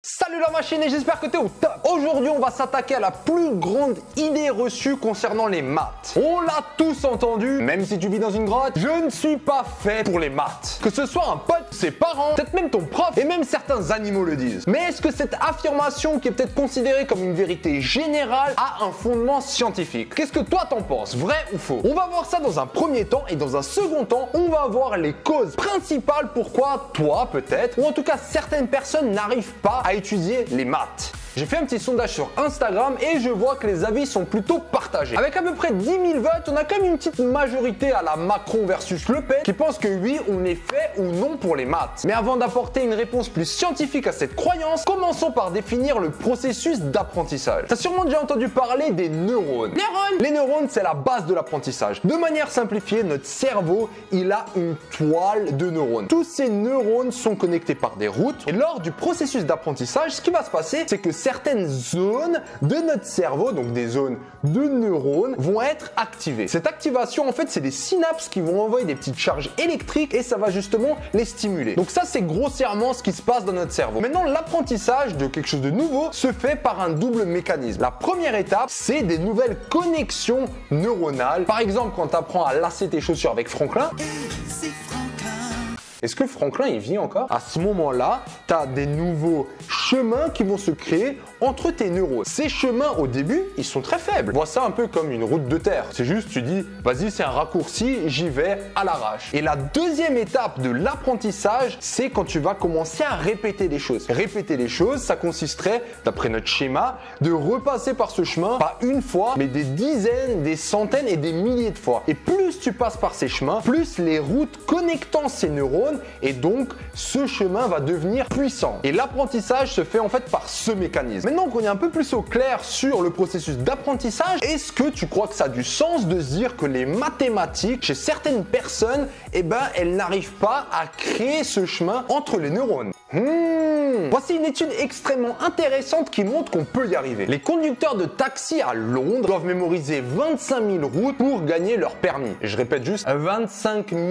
Salut la machine et j'espère que t'es au top. Aujourd'hui on va s'attaquer à la plus grande idée reçue concernant les maths. On l'a tous entendu, même si tu vis dans une grotte, je ne suis pas fait pour les maths. Que ce soit un pote, ses parents, peut-être même ton prof et même certains animaux le disent. Mais est-ce que cette affirmation qui est peut-être considérée comme une vérité générale a un fondement scientifique? Qu'est-ce que toi t'en penses, vrai ou faux? On va voir ça dans un premier temps et dans un second temps, on va voir les causes principales pourquoi toi peut-être, ou en tout cas certaines personnes n'arrivent pas à étudier les maths. J'ai fait un petit sondage sur Instagram et je vois que les avis sont plutôt partagés. Avec à peu près 10 000 votes, on a quand même une petite majorité à la Macron versus Le Pen qui pense que oui, on est fait ou non pour les maths. Mais avant d'apporter une réponse plus scientifique à cette croyance, commençons par définir le processus d'apprentissage. T'as sûrement déjà entendu parler des neurones. Les neurones, c'est la base de l'apprentissage. De manière simplifiée, notre cerveau, il a une toile de neurones. Tous ces neurones sont connectés par des routes et lors du processus d'apprentissage, ce qui va se passer, c'est que certaines zones de notre cerveau, donc des zones de neurones, vont être activées. Cette activation, en fait, c'est des synapses qui vont envoyer des petites charges électriques et ça va justement les stimuler. Donc ça, c'est grossièrement ce qui se passe dans notre cerveau. Maintenant, l'apprentissage de quelque chose de nouveau se fait par un double mécanisme. La première étape, c'est des nouvelles connexions neuronales. Par exemple, quand tu apprends à lasser tes chaussures avec Franklin. Est-ce que Franklin, il vit encore? À ce moment-là, tu as des nouveaux chemins qui vont se créer entre tes neurones. Ces chemins, au début, ils sont très faibles. Vois ça un peu comme une route de terre. C'est juste, tu dis, vas-y, c'est un raccourci, j'y vais à l'arrache. Et la deuxième étape de l'apprentissage, c'est quand tu vas commencer à répéter les choses. Répéter les choses, ça consisterait, d'après notre schéma, de repasser par ce chemin, pas une fois, mais des dizaines, des centaines et des milliers de fois. Et plus tu passes par ces chemins, plus les routes connectant ces neurones, et donc ce chemin va devenir puissant. Et l'apprentissage se fait en fait par ce mécanisme. Maintenant qu'on est un peu plus au clair sur le processus d'apprentissage, est-ce que tu crois que ça a du sens de se dire que les mathématiques, chez certaines personnes, elles n'arrivent pas à créer ce chemin entre les neurones? Voici une étude extrêmement intéressante qui montre qu'on peut y arriver. Les conducteurs de taxi à Londres doivent mémoriser 25 000 routes pour gagner leur permis. Et je répète juste, 25 000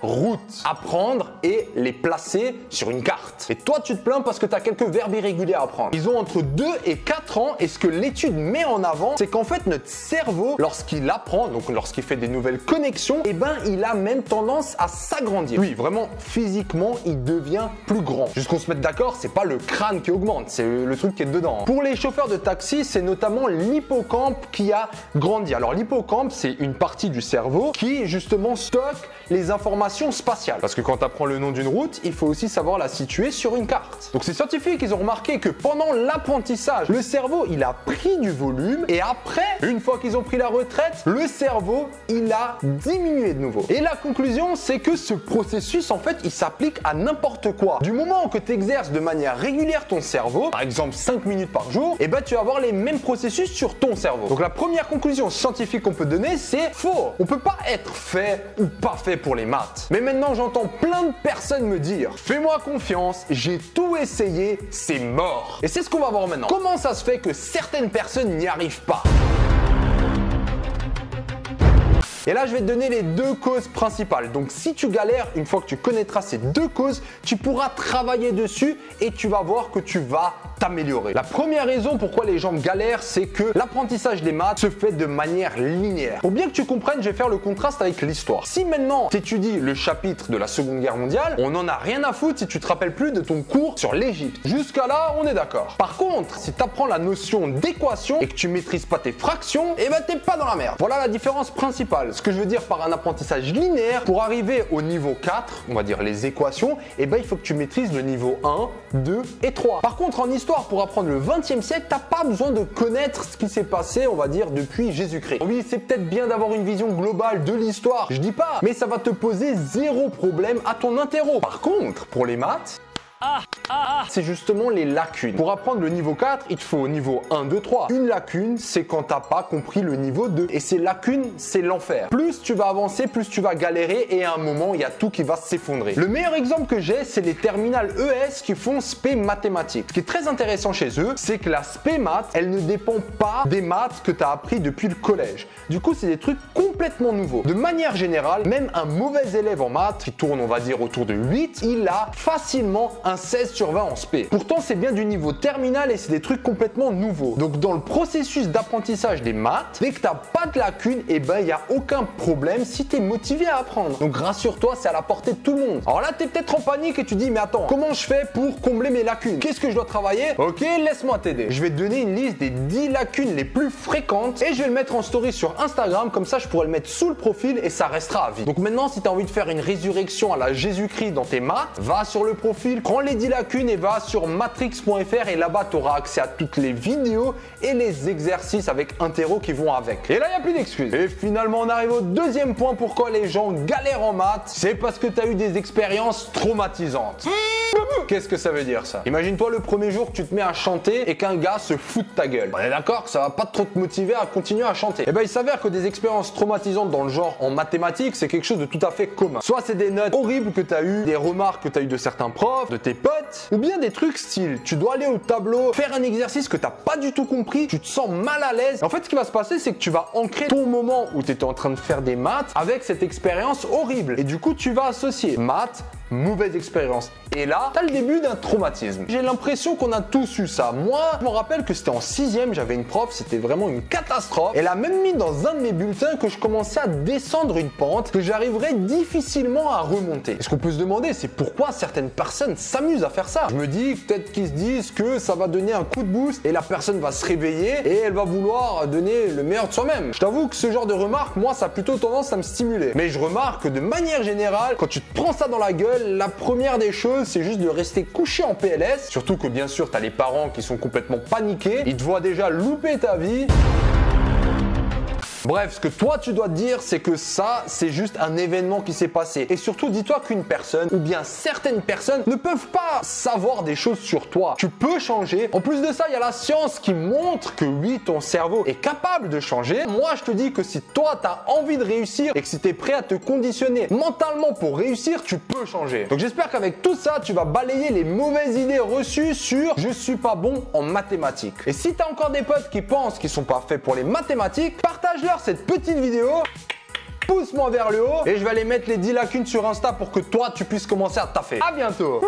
routes à prendre et les placer sur une carte. Et toi, tu te plains parce que tu as quelques verbes irréguliers à apprendre. Ils ont entre 2 et 4 ans et ce que l'étude met en avant, c'est qu'en fait, notre cerveau, lorsqu'il apprend, donc lorsqu'il fait des nouvelles connexions, il a même tendance à s'agrandir. Oui, vraiment, physiquement, il devient plus grand. Juste qu'on se mette d'accord, c'est pas le crâne qui augmente, c'est le truc qui est dedans. Pour les chauffeurs de taxi, c'est notamment l'hippocampe qui a grandi. Alors l'hippocampe, c'est une partie du cerveau qui justement stocke les informations spatiales. Parce que quand tu apprends le nom d'une route, il faut aussi savoir la situer sur une carte. Donc ces scientifiques, ils ont remarqué que pendant l'apprentissage, le cerveau, il a pris du volume et après, une fois qu'ils ont pris la retraite, le cerveau, il a diminué de nouveau. Et la conclusion, c'est que ce processus, en fait, il s'applique à n'importe quoi. Du moment que tu exerces de manière régulière ton cerveau, par exemple 5 minutes par jour, tu vas avoir les mêmes processus sur ton cerveau. Donc la première conclusion scientifique qu'on peut donner, c'est faux. On peut pas être fait ou pas fait pour les maths. Mais maintenant, j'entends plein de personnes me dire, fais-moi confiance, j'ai tout essayé, c'est mort. Et c'est ce qu'on va voir maintenant. Comment ça se fait que certaines personnes n'y arrivent pas? Et là, je vais te donner les deux causes principales. Donc, si tu galères, une fois que tu connaîtras ces deux causes, tu pourras travailler dessus et tu vas voir que tu vas t'améliorer. La première raison pourquoi les gens galèrent, c'est que l'apprentissage des maths se fait de manière linéaire. Pour bien que tu comprennes, je vais faire le contraste avec l'histoire. Si maintenant tu étudies le chapitre de la Seconde Guerre mondiale, on n'en a rien à foutre si tu te rappelles plus de ton cours sur l'Égypte. Jusqu'à là, on est d'accord. Par contre, si tu apprends la notion d'équation et que tu maîtrises pas tes fractions, t'es pas dans la merde. Voilà la différence principale. Ce que je veux dire par un apprentissage linéaire, pour arriver au niveau 4, on va dire les équations, il faut que tu maîtrises le niveau 1, 2 et 3. Par contre, en histoire, pour apprendre le 20e siècle, t'as pas besoin de connaître ce qui s'est passé, on va dire, depuis Jésus-Christ. Oui, c'est peut-être bien d'avoir une vision globale de l'histoire, je dis pas, mais ça va te poser zéro problème à ton interro. Par contre, pour les maths, c'est justement les lacunes. Pour apprendre le niveau 4, il te faut niveau 1, 2, 3. Une lacune, c'est quand t'as pas compris le niveau 2. Et ces lacunes, c'est l'enfer. Plus tu vas avancer, plus tu vas galérer et à un moment, il y a tout qui va s'effondrer. Le meilleur exemple que j'ai, c'est les terminales ES qui font spé mathématiques. Ce qui est très intéressant chez eux, c'est que la spé maths, elle ne dépend pas des maths que tu as appris depuis le collège. Du coup, c'est des trucs complètement nouveaux. De manière générale, même un mauvais élève en maths, qui tourne, on va dire, autour de 8, il a facilement un un 16/20 en spé. Pourtant, c'est bien du niveau terminal et c'est des trucs complètement nouveaux. Donc, dans le processus d'apprentissage des maths, dès que tu n'as pas de lacunes, il n'y a aucun problème si tu es motivé à apprendre. Donc, rassure-toi, c'est à la portée de tout le monde. Alors là, tu es peut-être en panique et tu dis, mais attends, comment je fais pour combler mes lacunes? Qu'est-ce que je dois travailler? Ok, laisse-moi t'aider. Je vais te donner une liste des 10 lacunes les plus fréquentes et je vais le mettre en story sur Instagram, comme ça je pourrai le mettre sous le profil et ça restera à vie. Donc maintenant, si tu as envie de faire une résurrection à la Jésus-Christ dans tes maths, va sur le profil, prends les 10 lacunes et va sur matrix.fr et là-bas tu auras accès à toutes les vidéos et les exercices avec interro qui vont avec. Et là, il n'y a plus d'excuses. Et finalement, on arrive au deuxième point pourquoi les gens galèrent en maths, c'est parce que tu as eu des expériences traumatisantes. Qu'est-ce que ça veut dire ça? Imagine-toi le premier jour que tu te mets à chanter et qu'un gars se fout de ta gueule. On est d'accord que ça va pas trop te motiver à continuer à chanter. Et ben il s'avère que des expériences traumatisantes dans le genre en mathématiques, c'est quelque chose de tout à fait commun. Soit c'est des notes horribles que tu as eues, des remarques que tu as eues de certains profs, de tes potes, ou bien des trucs style tu dois aller au tableau, faire un exercice que tu n'as pas du tout compris, tu te sens mal à l'aise. En fait, ce qui va se passer, c'est que tu vas ancrer ton moment où tu étais en train de faire des maths avec cette expérience horrible. Et du coup, tu vas associer maths, mauvaise expérience. Et là, t'as le début d'un traumatisme. J'ai l'impression qu'on a tous eu ça. Moi, je me rappelle que c'était en 6e, j'avais une prof, c'était vraiment une catastrophe. Elle a même mis dans un de mes bulletins que je commençais à descendre une pente, que j'arriverais difficilement à remonter. Et ce qu'on peut se demander, c'est pourquoi certaines personnes s'amusent à faire ça. Je me dis, peut-être qu'ils se disent que ça va donner un coup de boost et la personne va se réveiller et elle va vouloir donner le meilleur de soi-même. Je t'avoue que ce genre de remarques, moi, ça a plutôt tendance à me stimuler. Mais je remarque que de manière générale, quand tu te prends ça dans la gueule, la première des choses, c'est juste de rester couché en PLS. Surtout que bien sûr, tu as les parents qui sont complètement paniqués. Ils te voient déjà louper ta vie. Bref, ce que toi tu dois te dire, c'est que ça, c'est juste un événement qui s'est passé. Et surtout, dis-toi qu'une personne, ou bien certaines personnes, ne peuvent pas savoir des choses sur toi. Tu peux changer. En plus de ça, il y a la science qui montre que oui, ton cerveau est capable de changer. Moi, je te dis que si toi, tu as envie de réussir et que si tu es prêt à te conditionner mentalement pour réussir, tu peux changer. Donc j'espère qu'avec tout ça, tu vas balayer les mauvaises idées reçues sur « je suis pas bon en mathématiques ». Et si tu as encore des potes qui pensent qu'ils sont pas faits pour les mathématiques, partage-leur cette petite vidéo, pousse-moi vers le haut et je vais aller mettre les 10 lacunes sur Insta pour que toi tu puisses commencer à taffer. À bientôt.